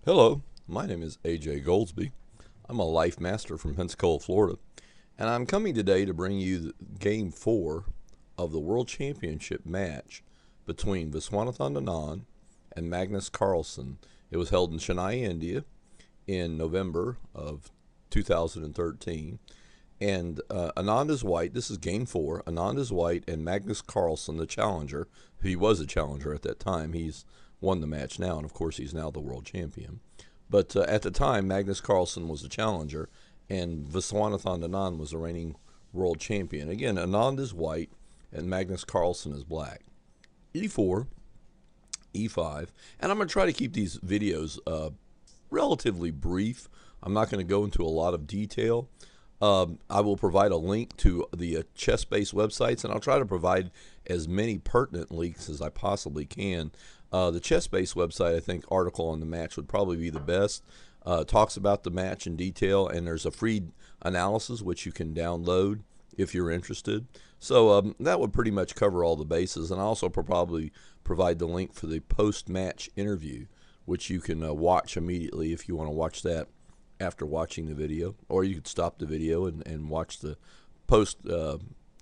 Hello, my name is AJ Goldsby. I'm a life master from Pensacola, Florida, and I'm coming today to bring you Game 4 of the World Championship match between Viswanathan Anand and Magnus Carlsen. It was held in Chennai, India in November of 2013. And Anand is white. This is Game 4. Anand is white, and Magnus Carlsen, the challenger, he was a challenger at that time. He's won the match now, and of course he's now the world champion. But at the time, Magnus Carlsen was the challenger, and Viswanathan Anand was the reigning world champion. Again, Anand is white, and Magnus Carlsen is black. E4, E5, and I'm going to try to keep these videos relatively brief. I'm not going to go into a lot of detail. I will provide a link to the chess-based websites, and I'll try to provide as many pertinent links as I possibly can. The chess-based website, I think, article on the match would probably be the best. Talks about the match in detail, and there's a free analysis which you can download if you're interested. So that would pretty much cover all the bases, and I also probably provide the link for the post-match interview, which you can watch immediately if you want to watch that after watching the video, or you could stop the video and watch the post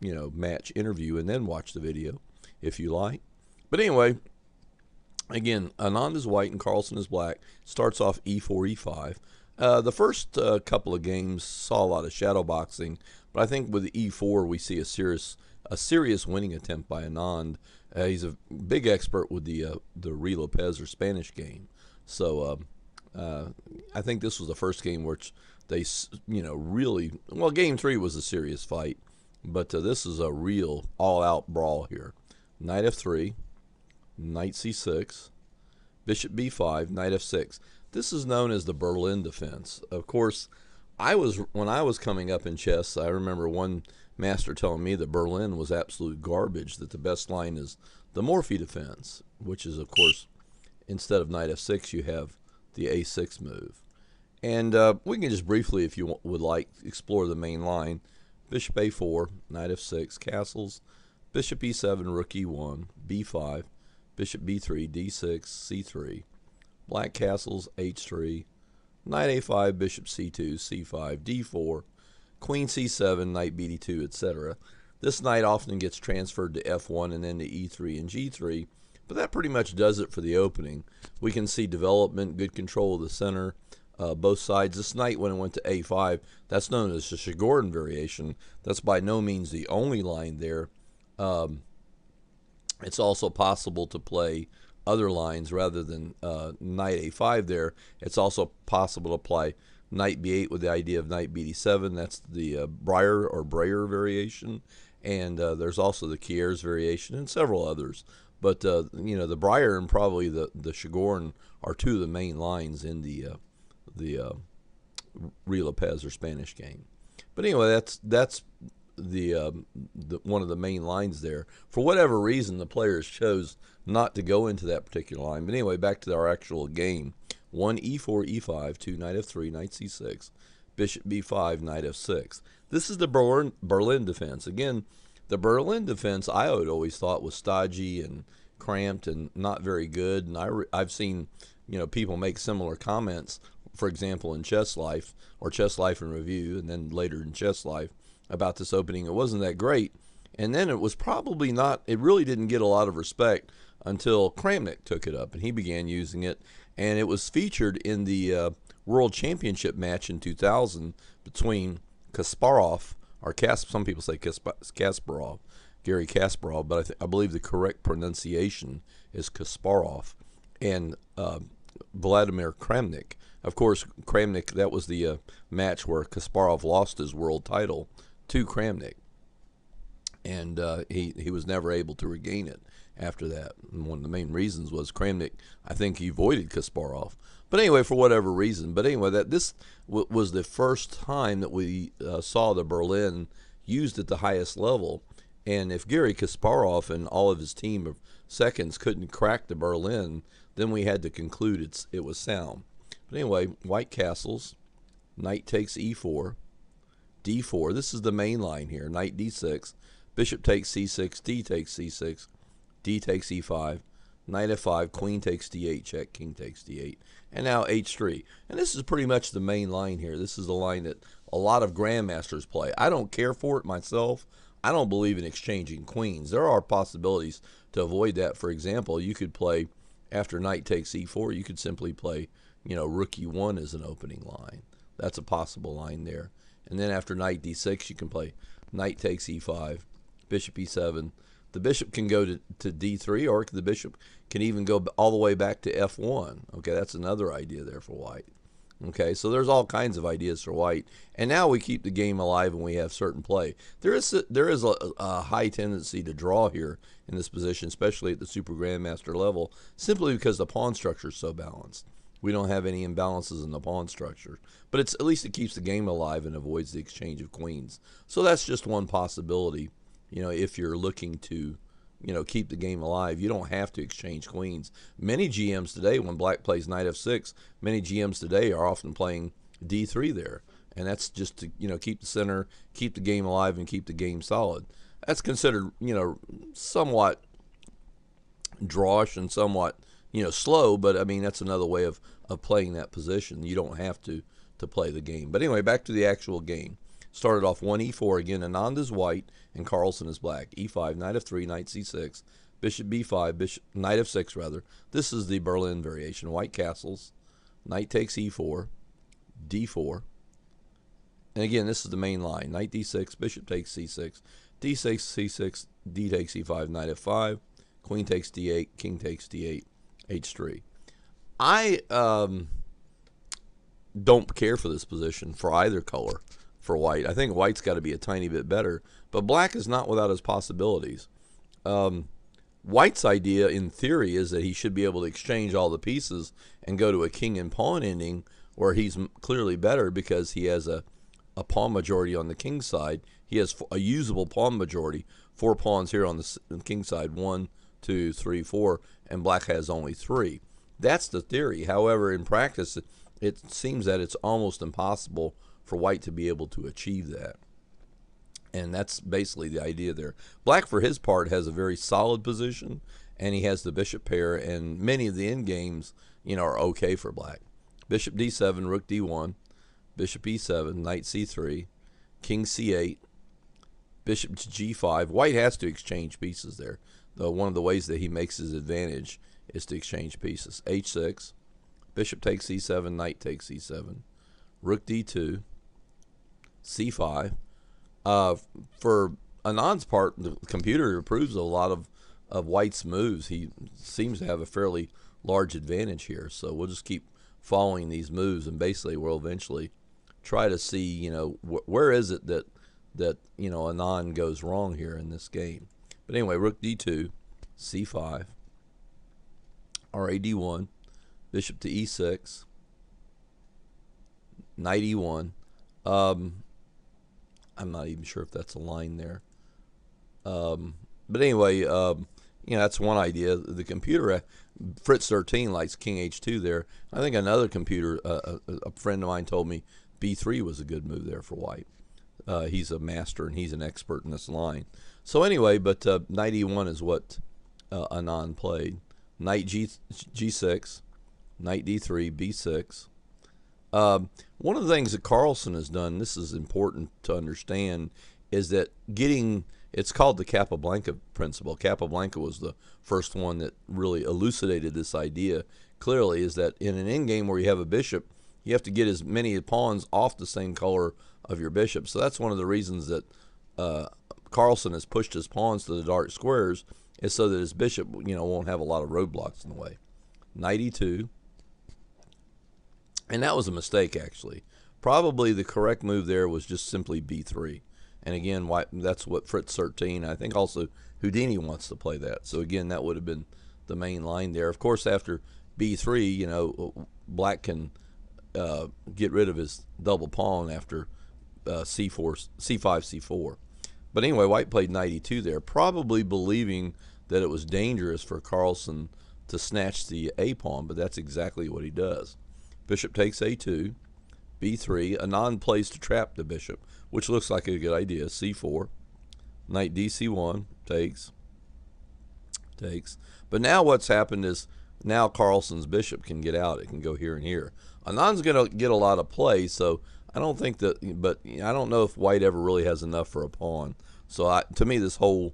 match interview and then watch the video if you like. But anyway, again, Anand is white and Carlsen is black. Starts off E4, E5. The first couple of games saw a lot of shadow boxing, but I think with the E4 we see a serious winning attempt by Anand. He's a big expert with the Ruy Lopez or Spanish game, so I think this was the first game which they, really, well, Game 3 was a serious fight, but this is a real all-out brawl here. Knight F3, Knight C6, Bishop B5, Knight F6. This is known as the Berlin defense. Of course, when I was coming up in chess, I remember one master telling me that Berlin was absolute garbage, that the best line is the Morphy defense, which is, of course, instead of Knight F6, you have the A6 move. And we can just briefly, if you would like, explore the main line. Bishop A4, Knight F6, castles, Bishop E7, Rook E1, B5, Bishop B3, D6, C3, black castles, H3, Knight A5, Bishop C2, C5, D4, Queen C7, Knight BD2, etc. This knight often gets transferred to F1 and then to E3 and G3, but that pretty much does it for the opening. We can see development, good control of the center, both sides. This knight, when it went to A5, that's known as the Shigorn variation. That's by no means the only line there. It's also possible to play other lines rather than Knight A5 there. It's also possible to apply Knight B8 with the idea of Knight BD7. That's the Breyer or Breyer variation. And there's also the Kier's variation and several others. But, the Breyer and probably the Shigorn are two of the main lines in the Ruy Lopez or Spanish game. But anyway, that's the one of the main lines there. For whatever reason, the players chose not to go into that particular line. But anyway, back to our actual game. 1 E4, E5, 2 Knight F3, Knight C6, Bishop B5, Knight F6. This is the Berlin defense. Again, the Berlin defense I had always thought was stodgy and cramped and not very good. And I've seen people make similar comments, for example, in Chess Life or Chess Life in Review, and then later in Chess Life about this opening. It wasn't that great. And then it was probably not, it really didn't get a lot of respect until Kramnik took it up and he began using it. And it was featured in the World Championship match in 2000 between Kasparov, or some people say Kasparov, Gary Kasparov, but I believe the correct pronunciation is Kasparov, and Vladimir Kramnik. Of course, Kramnik, that was the match where Kasparov lost his world title to Kramnik, and he was never able to regain it after that. And one of the main reasons was Kramnik, I think he avoided Kasparov. But anyway, for whatever reason. But anyway, this was the first time that we saw the Berlin used at the highest level. And if Gary Kasparov and all of his team of seconds couldn't crack the Berlin, then we had to conclude it was sound. But anyway, white castles, knight takes E4, D4. This is the main line here. Knight D6, bishop takes C6, D takes C6, D takes E5, knight f5, queen takes d8, check, king takes d8, and now h3. And this is pretty much the main line here. This is the line that a lot of grandmasters play. I don't care for it myself. I don't believe in exchanging queens. There are possibilities to avoid that. For example, you could play, after knight takes e4, you could simply play, rook e1 as an opening line. That's a possible line there. And then after knight d6, you can play knight takes e5, bishop e7. The bishop can go to d3, or the bishop can even go all the way back to f1. Okay, that's another idea there for white. Okay, so there's all kinds of ideas for white. And now we keep the game alive and we have certain play. There is a high tendency to draw here in this position, especially at the Super Grandmaster level, simply because the pawn structure is so balanced. We don't have any imbalances in the pawn structure. But at least it keeps the game alive and avoids the exchange of queens. So that's just one possibility. If you're looking to, keep the game alive, you don't have to exchange queens. Many GMs today, when black plays knight f6, many GMs today are often playing d3 there. And that's just to, keep the center, keep the game alive, and keep the game solid. That's considered, somewhat drawish and somewhat, slow, but I mean, that's another way of playing that position. You don't have to play the game. But anyway, back to the actual game. Started off 1 e4. Again, Anand is white and Carlsen is black. e5, knight f3, knight c6, bishop b5, knight f6 rather. This is the Berlin variation. White castles, knight takes e4, d4. And again, this is the main line. Knight d6, bishop takes c6, d6, c6, d takes e5, knight f5, queen takes d8, king takes d8, h3. I don't care for this position for either color. For white, I think white's got to be a tiny bit better, but black is not without his possibilities. White's idea, in theory, is that he should be able to exchange all the pieces and go to a king and pawn ending where he's clearly better because he has a pawn majority on the king side. He has a usable pawn majority, 4 pawns here on the king side, 1, 2, 3, 4, and black has only 3. That's the theory. However, in practice, it seems that it's almost impossible for white to be able to achieve that. And that's basically the idea there. Black, for his part, has a very solid position, and he has the bishop pair, and many of the end games, are okay for black. Bishop d7, rook d1, bishop e7, knight c3, king c8, bishop to g5. White has to exchange pieces there, though one of the ways that he makes his advantage is to exchange pieces. h6, bishop takes e7, knight takes e7, rook d2, c5. For Anand's part, the computer approves a lot of white's moves. He seems to have a fairly large advantage here. So we'll just keep following these moves, and basically we'll eventually try to see, where is it that Anand goes wrong here in this game. But anyway, rook d2, c5, ra d1, bishop to e6, knight e1. I'm not even sure if that's a line there. But anyway, that's one idea. The computer, Fritz 13 likes king h2 there. I think another computer, a friend of mine told me b3 was a good move there for white. He's a master and he's an expert in this line. So anyway, but knight e1 is what Anand played. Knight g6, knight d3, b6. One of the things that Carlsen has done, this is important to understand, is that it's called the Capablanca principle. Capablanca was the first one that really elucidated this idea clearly, is that in an endgame where you have a bishop, you have to get as many pawns off the same color of your bishop. So that's one of the reasons that Carlsen has pushed his pawns to the dark squares, is so that his bishop, won't have a lot of roadblocks in the way. Knight e2. And that was a mistake, actually. Probably the correct move there was just simply b3. And again, that's what Fritz 13, I think also Houdini wants to play that. So again, that would have been the main line there. Of course, after b3, black can get rid of his double pawn after c5, c4. But anyway, white played knight e2 there, probably believing that it was dangerous for Carlsen to snatch the a pawn, but that's exactly what he does. Bishop takes a2, b3. Anand plays to trap the bishop, which looks like a good idea. c4, knight dc1 takes, takes. But now what's happened is now Carlsen's bishop can get out. It can go here and here. Anand's going to get a lot of play, so I don't think that, but I don't know if white ever really has enough for a pawn. So to me, this whole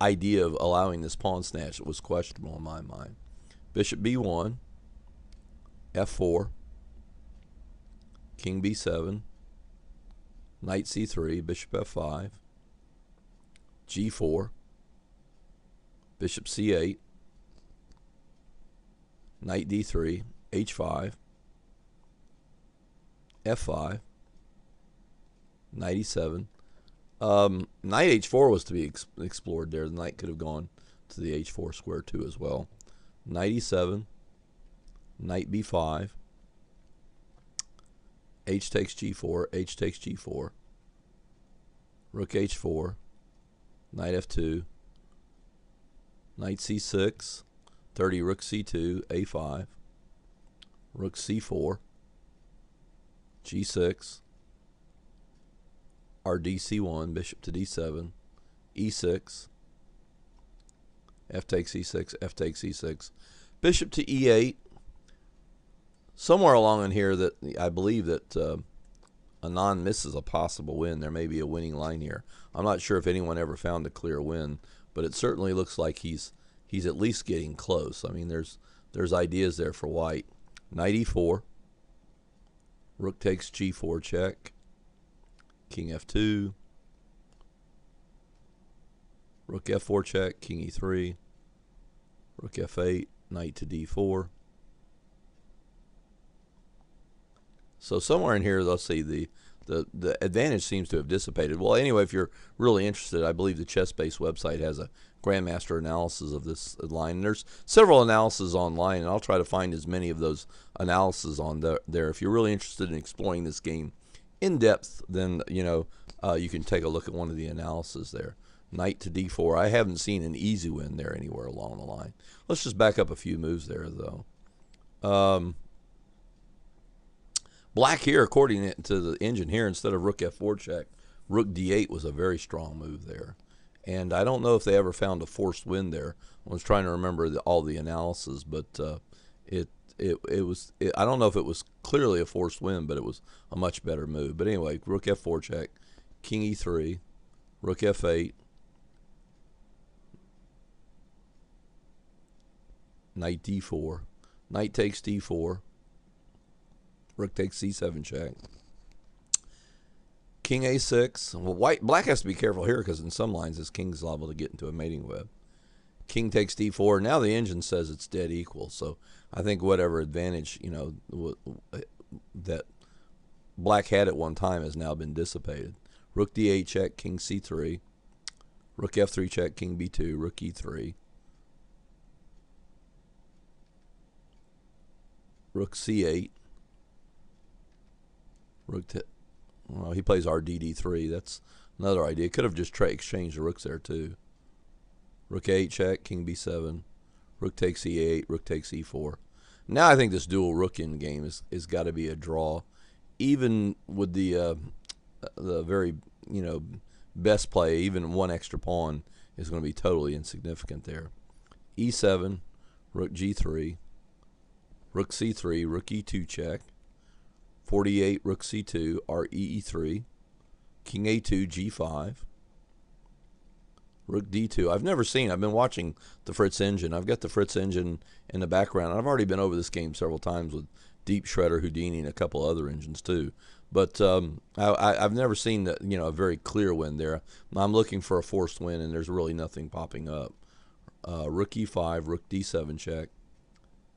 idea of allowing this pawn snatch was questionable in my mind. Bishop b1, f4, king b7, knight c3, bishop f5, g4, bishop c8, knight d3, h5, f5, knight e7. Knight h4 was to be explored there. The knight could have gone to the h4 square too as well. Knight e7, knight b5, h takes g4, h takes g4, rook h4, knight f2, knight c6, 30, rook c2, a5, rook c4, g6, rdc1, bishop to d7, e6, f takes e6, f takes e6, bishop to e8. Somewhere along in here that I believe that Anand misses a possible win. There may be a winning line here. I'm not sure if anyone ever found a clear win, but it certainly looks like he's at least getting close. I mean, there's ideas there for white. Knight e4, rook takes g4 check, king f2, rook f4 check, king e3, rook f8, knight to d4. So somewhere in here, let's see, the advantage seems to have dissipated. Well, anyway, if you're really interested, I believe the ChessBase website has a Grandmaster analysis of this line. And there's several analyses online, and I'll try to find as many of those analyses on there. If you're really interested in exploring this game in depth, then you can take a look at one of the analyses there. Knight to d4. I haven't seen an easy win there anywhere along the line. Let's just back up a few moves there, though. Black here, according to the engine here, instead of rook f4 check, rook d8 was a very strong move there. And I don't know if they ever found a forced win there. I was trying to remember all the analysis, but I don't know if it was clearly a forced win, but it was a much better move. But anyway, rook f4 check, king e3, rook f8, knight d4, knight takes d4, rook takes c7 check, king a6. Well, black has to be careful here because in some lines his king's liable to get into a mating web. King takes d4. Now the engine says it's dead equal. So I think whatever advantage that black had at one time has now been dissipated. Rook d8 check, king c3, rook f3 check, king b2, rook e3, rook c8. Well, he plays rdd3. That's another idea. Could have just exchanged the rooks there too. Rook a8 check, king b7, rook takes e8, rook takes e4. Now I think this dual rook in game is got to be a draw, even with the very best play. Even one extra pawn is going to be totally insignificant there. e7, rook g3, rook c3, rook e2 check. 48, rook c2, re3, king a2, g5, rook d2. I've been watching the Fritz engine. I've got the Fritz engine in the background. I've already been over this game several times with Deep Shredder, Houdini, and a couple other engines too. But I've never seen a very clear win there. I'm looking for a forced win, and there's really nothing popping up. Rook e5, rook d7 check,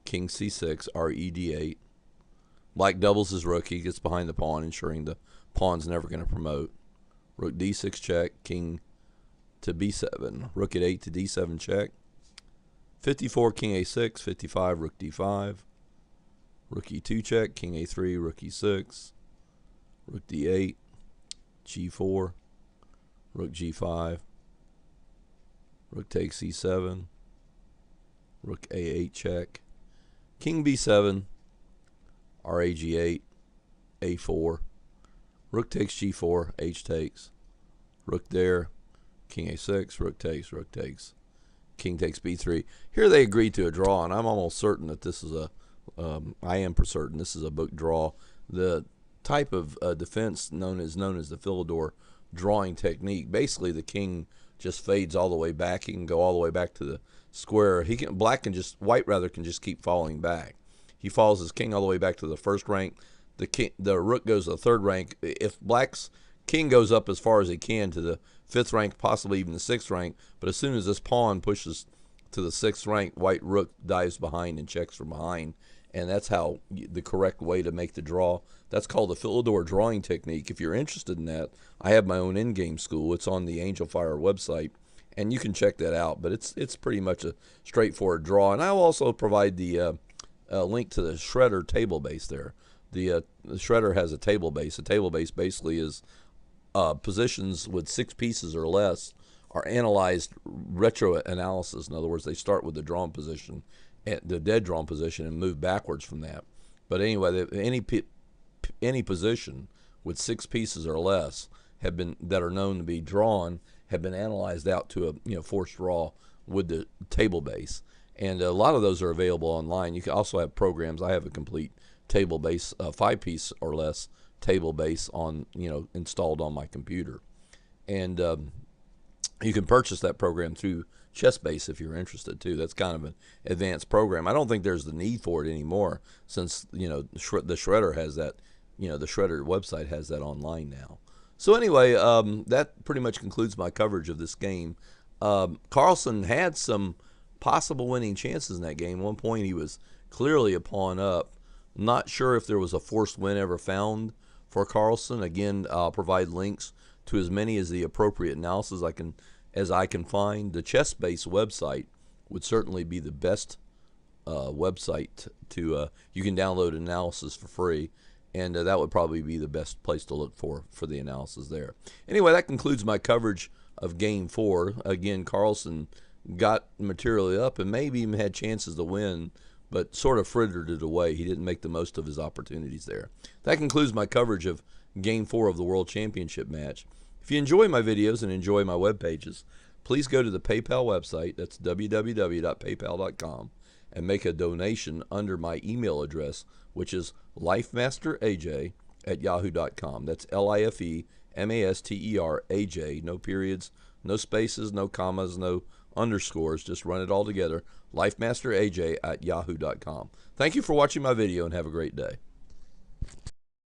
king c6, re d8. Black doubles his rook. He gets behind the pawn, ensuring the pawn's never going to promote. Rook d6 check, king to b7. Rook at 8 to d7 check. 54, king a6. 55, rook d5. Rook e2 check, king a3, rook e6. Rook d8, g4. Rook g5. Rook takes c7. Rook a8 check. King b7. rag8, a4, rook takes g4, h takes, rook there, king a6, rook takes, king takes b3. Here they agreed to a draw, and I'm almost certain that this is I am for certain this is a book draw. The type of defense known as the Philidor drawing technique. Basically, the king just fades all the way back. He can go all the way back to the square. White can just keep falling back. He falls his king all the way back to the first rank. The rook goes to the third rank. If black's king goes up as far as he can to the fifth rank, possibly even the sixth rank, but as soon as this pawn pushes to the sixth rank, white rook dives behind and checks from behind, and that's how the correct way to make the draw. That's called the Philidor drawing technique. If you're interested in that, I have my own in-game school. It's on the Angel Fire website, and you can check that out. But it's pretty much a straightforward draw. And I'll also provide the link to the Shredder table base there. The Shredder has a table base. A table base basically is positions with 6 pieces or less are analyzed retro analysis. In other words, they start with the drawn position, the dead drawn position, and move backwards from that. But anyway, any position with 6 pieces or less that are known to be drawn have been analyzed out to a forced draw with the table base, and a lot of those are available online. You can also have programs. I have a complete table base, 5-piece or less table base on installed on my computer, and you can purchase that program through ChessBase if you're interested too. That's kind of an advanced program. I don't think there's the need for it anymore since the Shredder has that. The Shredder website has that online now. So anyway, that pretty much concludes my coverage of this game. Carlsen had some possible winning chances in that game. At one point he was clearly a pawn up. Not sure if there was a forced win ever found for Carlsen. Again, I'll provide links to as many as the appropriate analysis as I can find. The ChessBase website would certainly be the best website to you can download analysis for free, and that would probably be the best place to look for the analysis there. Anyway, that concludes my coverage of Game 4. Again, Carlsen got materially up and maybe even had chances to win, but sort of frittered it away. He didn't make the most of his opportunities there. That concludes my coverage of Game 4 of the World Championship match. If you enjoy my videos and enjoy my web pages, please go to the PayPal website. That's www.paypal.com, and make a donation under my email address, which is lifemasteraj@yahoo.com. That's LIFEMASTERAJ, no periods, no spaces, no commas, no underscores. Just run it all together. lifemasteraj@yahoo.com. Thank you for watching my video, and have a great day.